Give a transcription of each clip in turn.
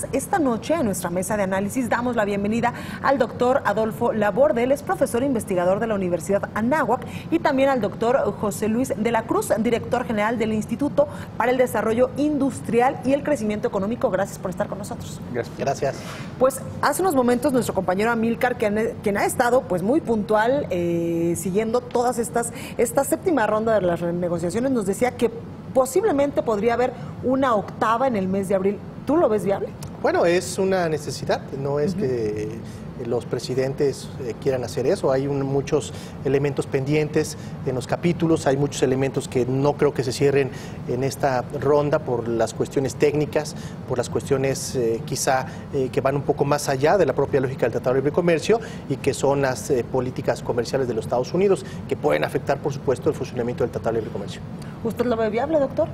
más. Esta noche en nuestra mesa de análisis damos la bienvenida al doctor Adolfo Laborde, él es profesor e investigador de la Universidad Anáhuac, y también al doctor José Luis de la Cruz, director general del Instituto para el Desarrollo Industrial y el Crecimiento Económico. Gracias por estar con nosotros. Gracias. Pues hace unos momentos nuestro compañero Amílcar, quien ha estado pues muy puntual siguiendo todas esta séptima ronda de las negociaciones, nos decía que posiblemente podría haber una octava en el mes de abril. ¿Tú lo ves viable? Bueno, es una necesidad, no es que los presidentes quieran hacer eso. Hay muchos elementos pendientes en los capítulos, hay muchos elementos que no creo que se cierren en esta ronda por las cuestiones técnicas, por las cuestiones quizá que van un poco más allá de la propia lógica del Tratado de Libre Comercio y que son las políticas comerciales de los Estados Unidos, que pueden afectar, por supuesto, el funcionamiento del Tratado de Libre Comercio. ¿Usted lo ve viable, doctor?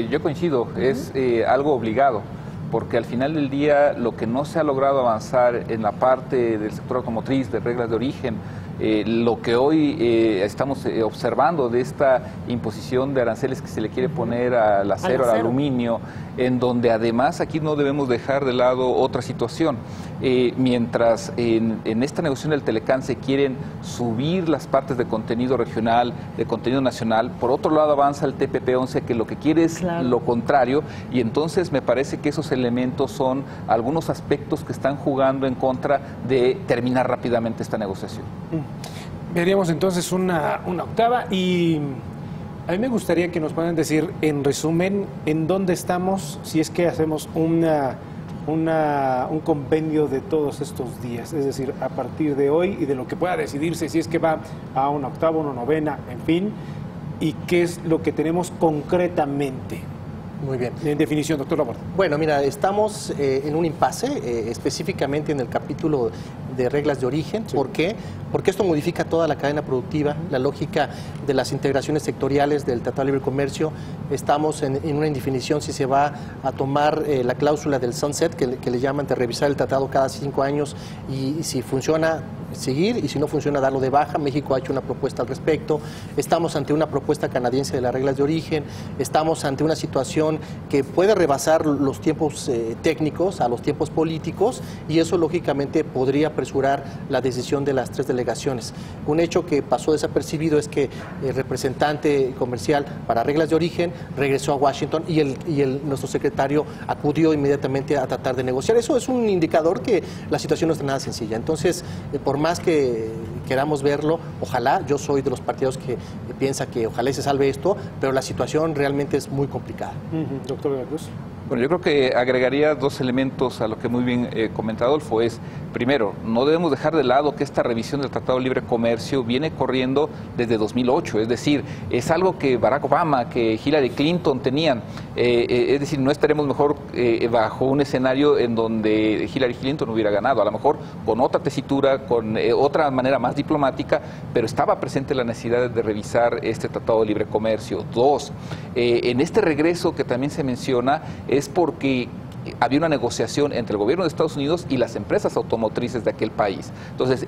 Yo coincido, es algo obligado, porque al final del día lo que no se ha logrado avanzar en la parte del sector automotriz, de reglas de origen, lo que hoy estamos observando de esta imposición de aranceles que se le quiere poner al acero, al aluminio, en donde además aquí no debemos dejar de lado otra situación. Mientras en esta negociación del Telecán se quieren subir las partes de contenido regional, de contenido nacional, por otro lado avanza el TPP-11 que lo que quiere es lo contrario, y entonces me parece que esos elementos son algunos aspectos que están jugando en contra de terminar rápidamente esta negociación. Veríamos entonces una octava, y a mí me gustaría que nos puedan decir en resumen en dónde estamos, si es que hacemos un compendio de todos estos días, es decir, a partir de hoy y de lo que pueda decidirse, si es que va a una octava, una novena, en fin, y qué es lo que tenemos concretamente. Muy bien. En definición, doctor Laborde. Bueno, mira, estamos en un impasse, específicamente en el capítulo de reglas de origen. Sí. ¿Por qué? Porque esto modifica toda la cadena productiva, la lógica de las integraciones sectoriales del Tratado de Libre Comercio. Estamos en una indefinición si se va a tomar la cláusula del sunset, que le llaman, de revisar el tratado cada 5 años, y si funciona, seguir, y si no funciona, darlo de baja. México ha hecho una propuesta al respecto. Estamos ante una propuesta canadiense de las reglas de origen. Estamos ante una situación que puede rebasar los tiempos técnicos a los tiempos políticos, y eso lógicamente podría apresurar la decisión de las 3 delegaciones. Un hecho que pasó desapercibido es que el representante comercial para reglas de origen regresó a Washington y nuestro secretario acudió inmediatamente a tratar de negociar. Eso es un indicador que la situación no es nada sencilla. Entonces, por más que queramos verlo, ojalá, yo soy de los partidos que piensa que ojalá se salve esto, pero la situación realmente es muy complicada. Doctor de la Cruz. Bueno, yo creo que agregaría 2 elementos a lo que muy bien comenta Adolfo. Primero, no debemos dejar de lado que esta revisión del Tratado de Libre Comercio viene corriendo desde 2008, es decir, es algo que Barack Obama, que Hillary Clinton tenían, es decir, no estaremos mejor bajo un escenario en donde Hillary Clinton hubiera ganado, a lo mejor con otra tesitura, con otra manera más diplomática, pero estaba presente la necesidad de revisar este Tratado de Libre Comercio. 2, en este regreso que también se menciona, es porque había una negociación entre el gobierno de Estados Unidos y las empresas automotrices de aquel país. Entonces,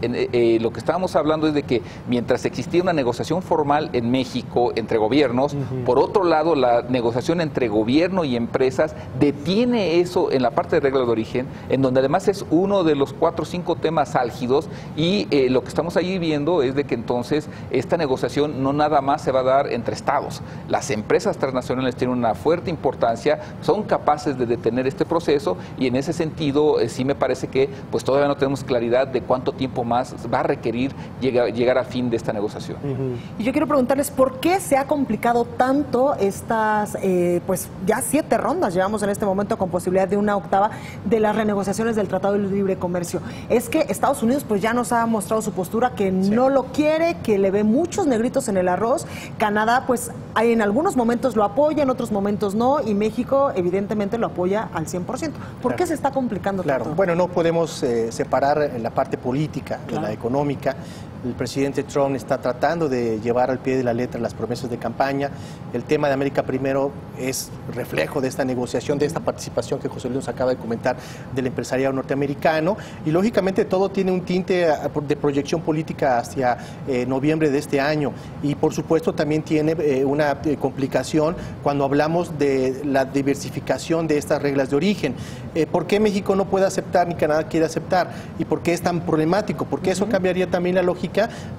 lo que estábamos hablando es de que mientras existía una negociación formal en México entre gobiernos, por otro lado, la negociación entre gobierno y empresas detiene eso en la parte de reglas de origen, en donde además es uno de los 4 o 5 temas álgidos, y lo que estamos ahí viendo es de que entonces esta negociación no nada más se va a dar entre estados. Las empresas transnacionales tienen una fuerte importancia, son capaces de detener este proceso, y en ese sentido sí me parece que pues todavía no tenemos claridad de cuánto tiempo más va a requerir llegar al fin de esta negociación. Y yo quiero preguntarles por qué se ha complicado tanto estas, pues ya 7 rondas llevamos en este momento con posibilidad de una octava de las renegociaciones del Tratado de Libre Comercio. Es que Estados Unidos pues ya nos ha mostrado su postura, que no lo quiere, que le ve muchos negritos en el arroz. Canadá pues en algunos momentos lo apoya, en otros momentos no, y México evidentemente lo apoya al 100%. ¿Por qué se está complicando tanto? Bueno, no podemos separar la parte política de la económica. El presidente Trump está tratando de llevar al pie de la letra las promesas de campaña. El tema de América Primero es reflejo de esta negociación, de esta participación que José Luis nos acaba de comentar del empresariado norteamericano. Y lógicamente todo tiene un tinte de proyección política hacia noviembre de este año. Y por supuesto también tiene una complicación cuando hablamos de la diversificación de estas reglas de origen. ¿Por qué México no puede aceptar ni Canadá quiere aceptar? ¿Y por qué es tan problemático? Porque eso cambiaría también la lógica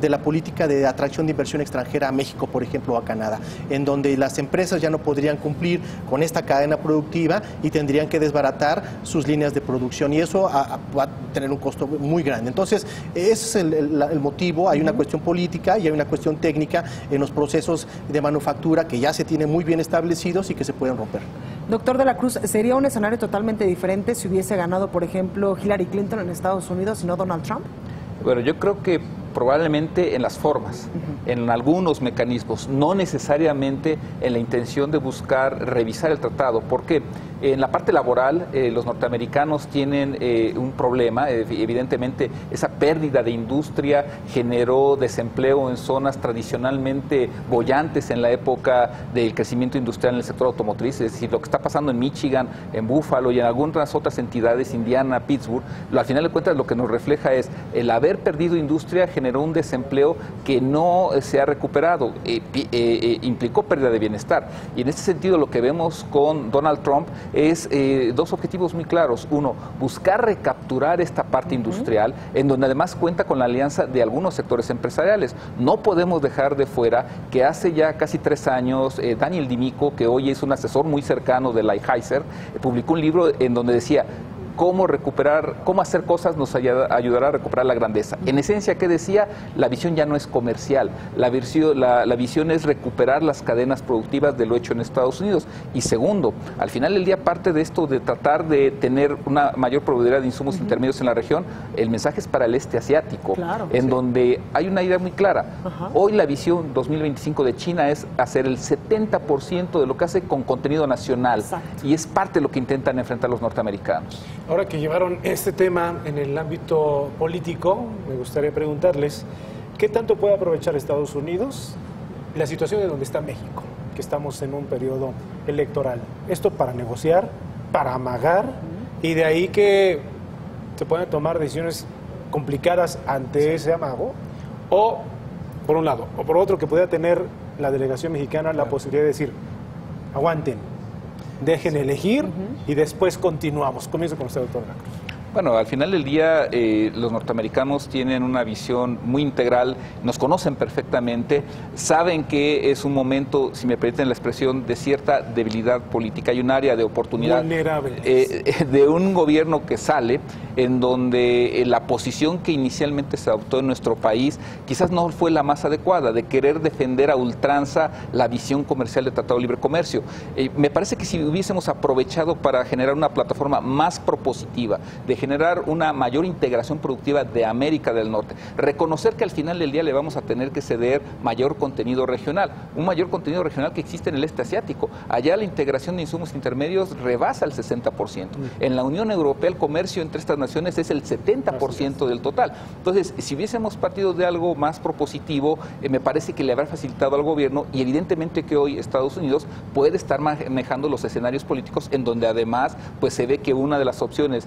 de la política de atracción de inversión extranjera a México, por ejemplo, o a Canadá, en donde las empresas ya no podrían cumplir con esta cadena productiva y tendrían que desbaratar sus líneas de producción, y eso va a tener un costo muy grande. Entonces, ese es el motivo. Hay una cuestión política y hay una cuestión técnica en los procesos de manufactura que ya se tienen muy bien establecidos y que se pueden romper. Doctor de la Cruz, ¿sería un escenario totalmente diferente si hubiese ganado, por ejemplo, Hillary Clinton en Estados Unidos y no Donald Trump? Bueno, yo creo que probablemente en las formas, en algunos mecanismos, no necesariamente en la intención de buscar revisar el tratado. ¿Por qué? En la parte laboral, los norteamericanos tienen un problema. Evidentemente, esa pérdida de industria generó desempleo en zonas tradicionalmente bollantes en la época del crecimiento industrial en el sector automotriz. Es decir, lo que está pasando en Michigan, en Buffalo y en algunas otras entidades, Indiana, Pittsburgh, al final de cuentas lo que nos refleja es el haber perdido industria generó un desempleo que no se ha recuperado, implicó pérdida de bienestar. Y en este sentido lo que vemos con Donald Trump es dos objetivos muy claros. Uno, buscar recapturar esta parte industrial, en donde además cuenta con la alianza de algunos sectores empresariales. No podemos dejar de fuera que hace ya casi 3 años, Daniel Dimico, que hoy es un asesor muy cercano de Lighthizer, publicó un libro en donde decía: cómo recuperar, cómo hacer cosas nos ayudará a recuperar la grandeza. En esencia, ¿qué decía? La visión ya no es comercial, la visión es recuperar las cadenas productivas de lo hecho en Estados Unidos. Y segundo, al final del día, parte de esto de tratar de tener una mayor proveeduría de insumos intermedios en la región, el mensaje es para el este asiático, donde hay una idea muy clara. Hoy la visión 2025 de China es hacer el 70% de lo que hace con contenido nacional. Exacto. Y es parte de lo que intentan enfrentar los norteamericanos. Ahora que llevaron este tema en el ámbito político, me gustaría preguntarles, ¿qué tanto puede aprovechar Estados Unidos la situación de donde está México, que estamos en un periodo electoral? Esto para negociar, para amagar, y de ahí que se puedan tomar decisiones complicadas ante ese amago, o por un lado, o por otro, que pueda tener la delegación mexicana la posibilidad de decir: aguanten, dejen elegir y después continuamos. Comienzo con usted, doctor. Bueno, al final del día los norteamericanos tienen una visión muy integral, nos conocen perfectamente, saben que es un momento, si me permiten la expresión, de cierta debilidad política. Hay un área de oportunidad de un gobierno que sale en donde la posición que inicialmente se adoptó en nuestro país quizás no fue la más adecuada, de querer defender a ultranza la visión comercial del Tratado de Libre Comercio. Me parece que si hubiésemos aprovechado para generar una plataforma más propositiva, de generar una mayor integración productiva de América del Norte, reconocer que al final del día le vamos a tener que ceder mayor contenido regional, un mayor contenido regional que existe en el este asiático. Allá la integración de insumos intermedios rebasa el 60%. En la Unión Europea el comercio entre estas naciones es el 70% del total. Entonces, si hubiésemos partido de algo más propositivo, me parece que le habrá facilitado al gobierno, y evidentemente que hoy Estados Unidos puede estar manejando los escenarios políticos en donde además pues se ve que una de las opciones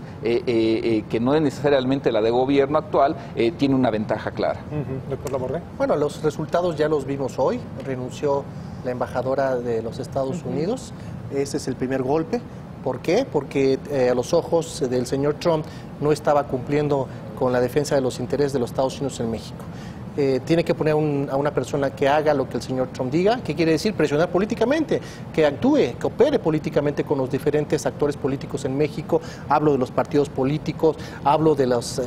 que no es necesariamente la de gobierno actual, tiene una ventaja clara. Doctor Laborde. Bueno, los resultados ya los vimos hoy. Renunció la embajadora de los Estados Unidos. Ese es el primer golpe. ¿Por qué? Porque a los ojos del señor Trump no estaba cumpliendo con la defensa de los intereses de los Estados Unidos en México. Tiene que poner a una persona que haga lo que el señor Trump diga. ¿Qué quiere decir? Presionar políticamente, que actúe, que opere políticamente con los diferentes actores políticos en México. Hablo de los partidos políticos, hablo de las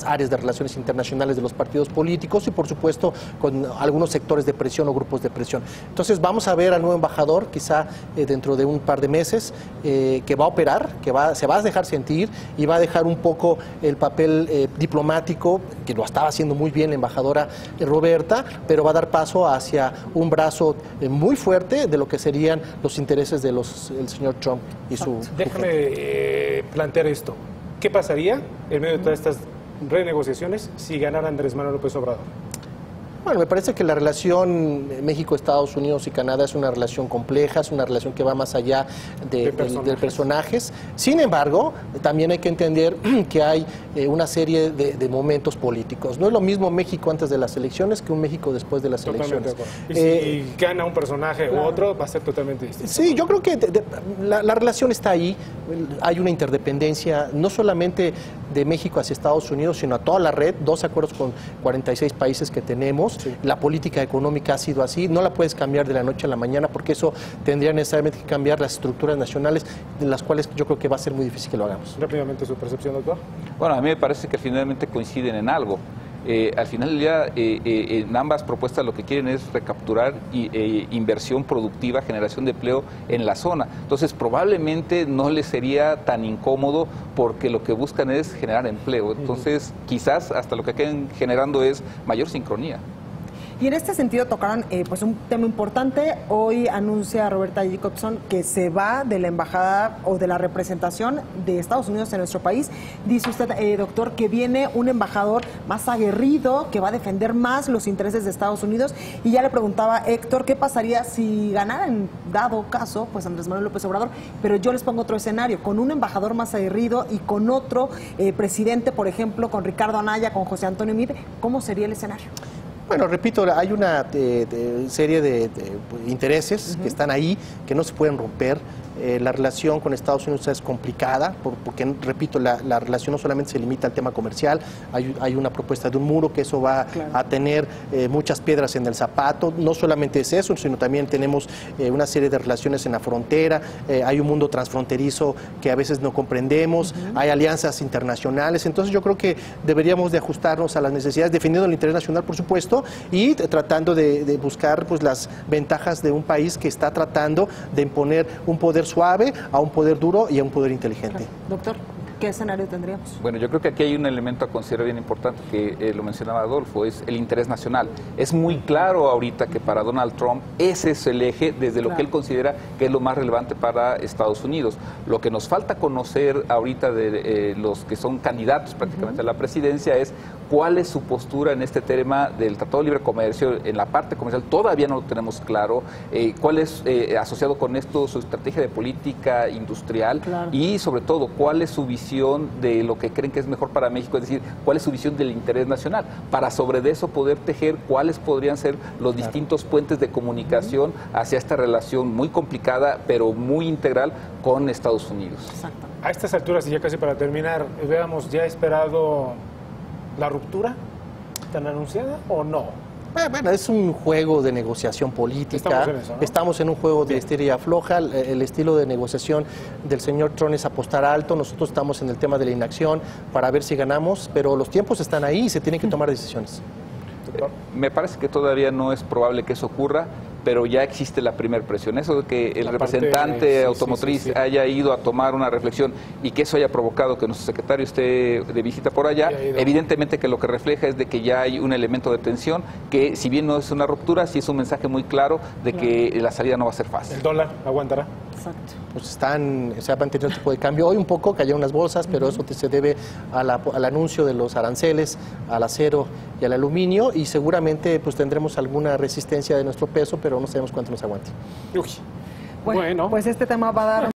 áreas de relaciones internacionales de los partidos políticos y, por supuesto, con algunos sectores de presión o grupos de presión. Entonces, vamos a ver al nuevo embajador, quizá dentro de un par de meses, que va a operar, se va a dejar sentir y va a dejar un poco el papel diplomático, que lo estaba haciendo muy bien la embajadora Roberta, pero va a dar paso hacia un brazo muy fuerte de lo que serían los intereses del señor Trump y su... Déjame plantear esto. ¿Qué pasaría en medio de todas estas renegociaciones si ganara Andrés Manuel López Obrador? Bueno, me parece que la relación México-Estados Unidos y Canadá es una relación compleja, es una relación que va más allá de personajes. Sin embargo, también hay que entender que hay una serie de momentos políticos. No es lo mismo México antes de las elecciones que un México después de las elecciones. Y si gana un personaje u otro, va a ser totalmente distinto. Sí, yo creo que la relación está ahí. Hay una interdependencia, no solamente de México hacia Estados Unidos, sino a toda la red, 12 acuerdos con 46 países que tenemos. Sí. La política económica ha sido así, no la puedes cambiar de la noche a la mañana porque eso tendría necesariamente que cambiar las estructuras nacionales, de las cuales yo creo que va a ser muy difícil que lo hagamos. Rápidamente su percepción, doctor. Bueno, a mí me parece que finalmente coinciden en algo. Al final del día, en ambas propuestas lo que quieren es recapturar inversión productiva, generación de empleo en la zona. Entonces, probablemente no les sería tan incómodo porque lo que buscan es generar empleo. Entonces, quizás hasta lo que queden generando es mayor sincronía. Y en este sentido tocaron pues un tema importante. Hoy anuncia Roberta Jacobson que se va de la embajada o de la representación de Estados Unidos en nuestro país. Dice usted, doctor, que viene un embajador más aguerrido, que va a defender más los intereses de Estados Unidos. Y ya le preguntaba Héctor, ¿qué pasaría si ganara en dado caso, pues Andrés Manuel López Obrador? Pero yo les pongo otro escenario, con un embajador más aguerrido y con otro presidente, por ejemplo, con Ricardo Anaya, con José Antonio Meade, ¿cómo sería el escenario? Bueno, repito, hay una serie de intereses que están ahí, que no se pueden romper. La relación con Estados Unidos es complicada, porque, repito, la relación no solamente se limita al tema comercial, hay una propuesta de un muro que eso va a tener muchas piedras en el zapato. No solamente es eso, sino también tenemos una serie de relaciones en la frontera, hay un mundo transfronterizo que a veces no comprendemos, hay alianzas internacionales. Entonces yo creo que deberíamos de ajustarnos a las necesidades, defendiendo el interés nacional, por supuesto, y tratando de buscar pues las ventajas de un país que está tratando de imponer un poder suave a un poder duro y a un poder inteligente. Claro. Doctor, ¿qué escenario tendríamos? Bueno, yo creo que aquí hay un elemento a considerar bien importante que lo mencionaba Adolfo, es el interés nacional. Es muy claro ahorita que para Donald Trump ese es el eje desde lo que él considera que es lo más relevante para Estados Unidos. Lo que nos falta conocer ahorita de los que son candidatos prácticamente a la presidencia es cuál es su postura en este tema del Tratado de Libre Comercio. En la parte comercial todavía no lo tenemos claro. Cuál es, asociado con esto, su estrategia de política industrial y sobre todo cuál es su visión de lo que creen que es mejor para México, es decir, cuál es su visión del interés nacional, para sobre de eso poder tejer cuáles podrían ser los distintos puentes de comunicación hacia esta relación muy complicada, pero muy integral con Estados Unidos. Exacto. A estas alturas, y ya casi para terminar, veamos, ¿ya ha esperado la ruptura tan anunciada o no? Bueno, es un juego de negociación política. Estamos en eso, ¿no? Estamos en un juego de estira y afloja. El estilo de negociación del señor Trump es apostar alto. Nosotros estamos en el tema de la inacción para ver si ganamos, pero los tiempos están ahí y se tienen que tomar decisiones. Me parece que todavía no es probable que eso ocurra, pero ya existe la primera presión. Eso de que el representante automotriz haya ido a tomar una reflexión y que eso haya provocado que nuestro secretario esté de visita por allá, evidentemente que lo que refleja es de que ya hay un elemento de tensión que, si bien no es una ruptura, sí es un mensaje muy claro de que la salida no va a ser fácil. ¿El dólar aguantará? Exacto. Pues se ha mantenido el tipo de cambio. Hoy un poco cayeron las bolsas, pero eso se debe al anuncio de los aranceles, al acero y al aluminio, y seguramente pues tendremos alguna resistencia de nuestro peso, pero no sabemos cuánto nos aguante. Bueno, pues este tema va a dar